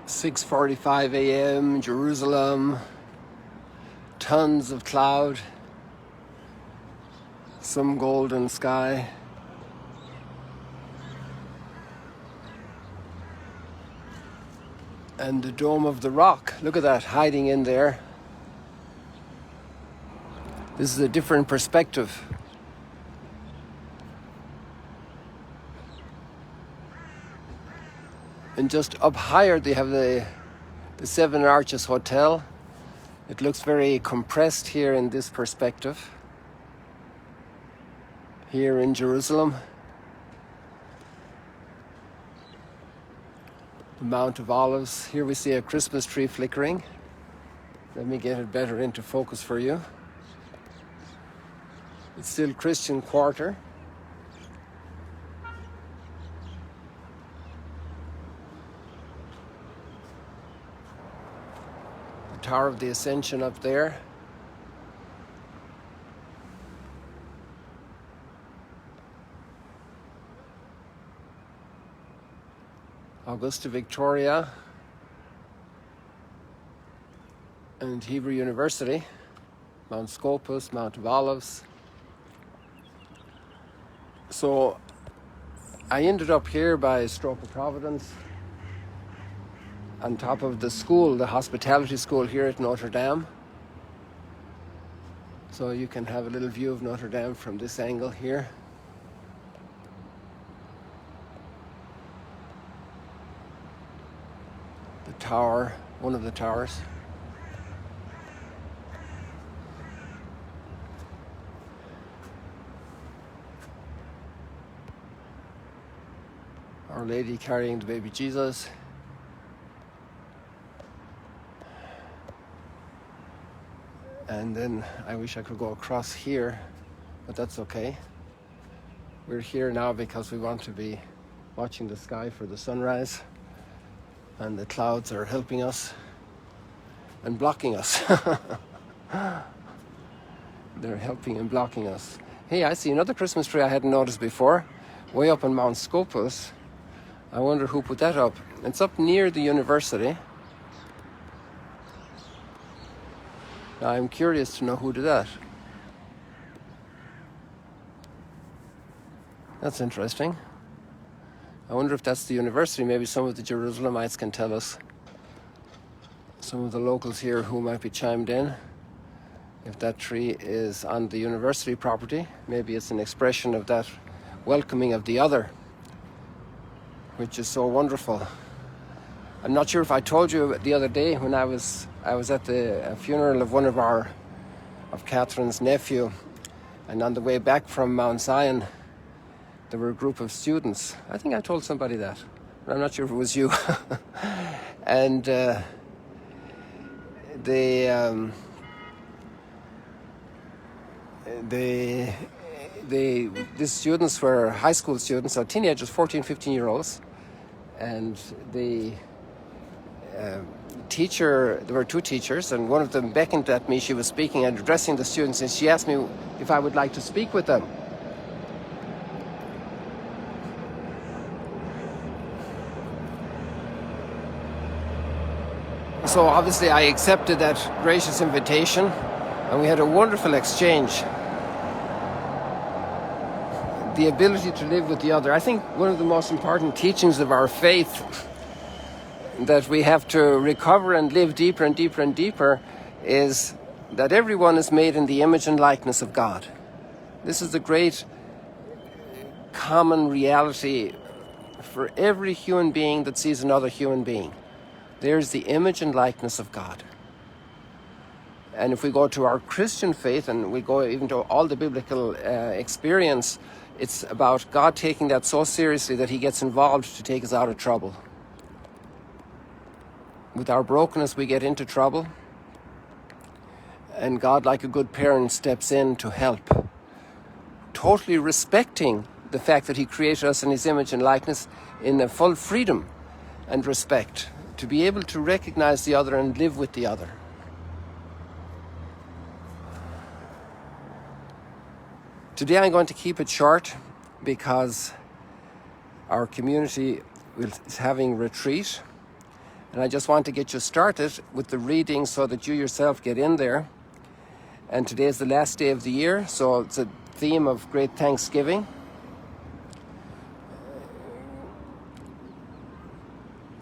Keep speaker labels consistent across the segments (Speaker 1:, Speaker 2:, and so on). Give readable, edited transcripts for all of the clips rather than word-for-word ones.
Speaker 1: 6:45 a.m. Jerusalem, tons of cloud, some golden sky. And the Dome of the Rock, look at that hiding in there. This is a different perspective. And just up higher they have the Seven Arches Hotel. It looks very compressed here in this perspective. Here in Jerusalem. The Mount of Olives. Here we see a Christmas tree flickering. Let me get it better into focus for you. It's still Christian Quarter. The Tower of the Ascension up there. Augusta Victoria and Hebrew University, Mount Scopus, Mount of Olives. So I ended up here by a stroke of Providence on top of the school, the hospitality school here at Notre Dame. So you can have a little view of Notre Dame from this angle here. Tower, one of the towers. Our Lady carrying the baby Jesus. And then I wish I could go across here, but that's okay. We're here now because we want to be watching the sky for the sunrise. And the clouds are helping us and blocking us. They're helping and blocking us. Hey, I see another Christmas tree I hadn't noticed before, way up on Mount Scopus. I wonder who put that up. It's up near the university. Now, I'm curious to know who did that. That's interesting. I wonder if that's the university. Maybe some of the Jerusalemites can tell us. Some of the locals here who might be chimed in. If that tree is on the university property, maybe it's an expression of that welcoming of the other, which is so wonderful. I'm not sure if I told you the other day when I was at the funeral of Catherine's nephew, and on the way back from Mount Zion, there were a group of students. I think I told somebody that, but I'm not sure if it was you. And these students were high school students, so teenagers, 14, 15-year-olds. And the teacher, there were two teachers, and one of them beckoned at me. She was speaking and addressing the students, and she asked me if I would like to speak with them. So obviously I accepted that gracious invitation, and we had a wonderful exchange. The ability to live with the other. I think one of the most important teachings of our faith that we have to recover and live deeper and deeper and deeper is that everyone is made in the image and likeness of God. This is the great common reality for every human being that sees another human being. There's the image and likeness of God. And if we go to our Christian faith, and we go even to all the biblical experience, it's about God taking that so seriously that he gets involved to take us out of trouble. With our brokenness, we get into trouble. And God, like a good parent, steps in to help. Totally respecting the fact that he created us in his image and likeness in a full freedom and respect. To be able to recognize the other and live with the other. Today I'm going to keep it short because our community is having retreat, And I just want to get you started with the reading so that you yourself get in there. And today is the last day of the year, so it's a theme of great thanksgiving.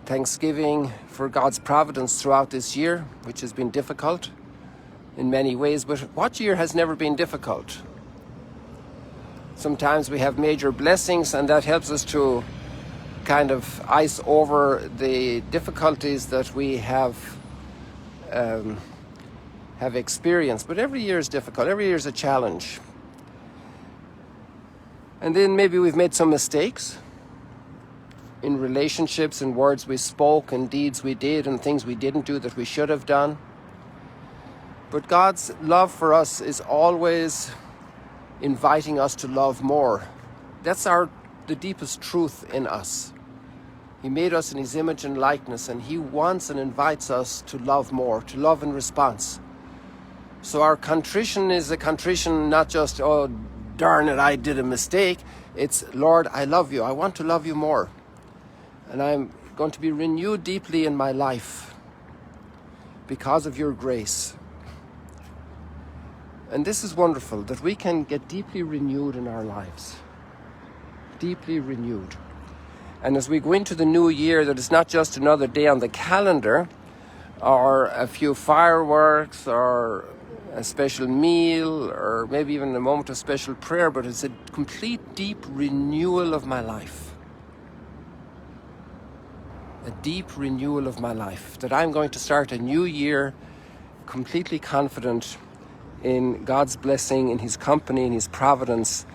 Speaker 1: Thanksgiving for God's providence throughout this year, which has been difficult in many ways. But what year has never been difficult? Sometimes we have major blessings, and that helps us to kind of ice over the difficulties that we have experienced. But every year is difficult. Every year is a challenge. And then maybe we've made some mistakes in relationships and words we spoke and deeds we did and things we didn't do that we should have done. But God's love for us is always inviting us to love more. That's the deepest truth in us. He made us in His image and likeness, and He wants and invites us to love more, to love in response. So our contrition is a contrition not just, oh, darn it, I did a mistake. It's, Lord, I love you. I want to love you more. And I'm going to be renewed deeply in my life because of your grace. And this is wonderful, that we can get deeply renewed in our lives. Deeply renewed. And as we go into the new year, that it's not just another day on the calendar, or a few fireworks, or a special meal, or maybe even a moment of special prayer, but it's a complete deep renewal of my life. A deep renewal of my life, that I'm going to start a new year completely confident in God's blessing, in His company, in His providence.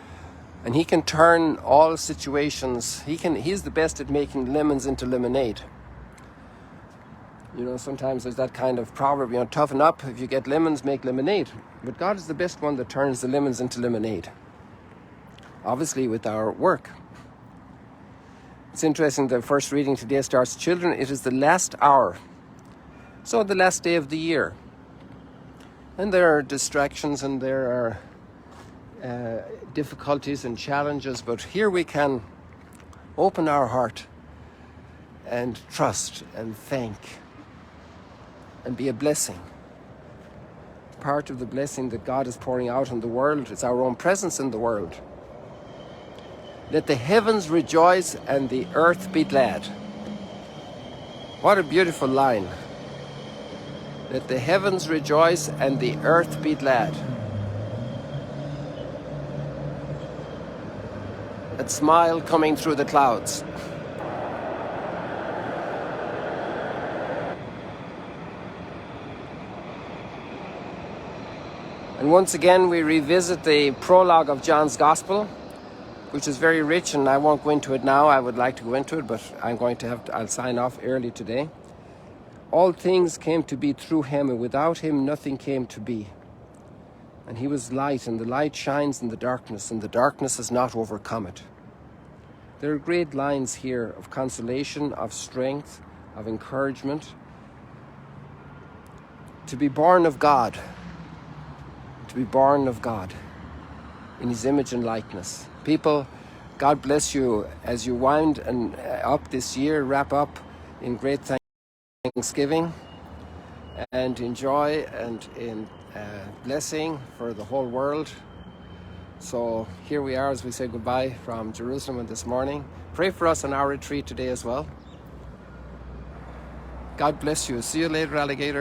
Speaker 1: And He can turn all situations. He's the best at making lemons into lemonade. You know, sometimes there's that kind of proverb, toughen up. If you get lemons, make lemonade. But God is the best one that turns the lemons into lemonade. Obviously with our work. It's interesting, the first reading today starts, children, it is the last hour. So the last day of the year. And there are distractions and there are difficulties and challenges, but here we can open our heart and trust and thank and be a blessing. Part of the blessing that God is pouring out on the world is our own presence in the world. Let the heavens rejoice and the earth be glad. What a beautiful line. Let the heavens rejoice and the earth be glad. That smile coming through the clouds. And once again we revisit the prologue of John's Gospel, which is very rich, and I won't go into it now. I would like to go into it, but I'll sign off early today. All things came to be through Him, and without Him nothing came to be. And He was light, and the light shines in the darkness, and the darkness has not overcome it. There are great lines here of consolation, of strength, of encouragement. To be born of God. To be born of God in His image and likeness. People, God bless you as you wind up this year, wrap up in great thanksgiving and in joy and in blessing for the whole world. So here we are as we say goodbye from Jerusalem this morning. Pray for us on our retreat today as well. God bless you. See you later, alligator.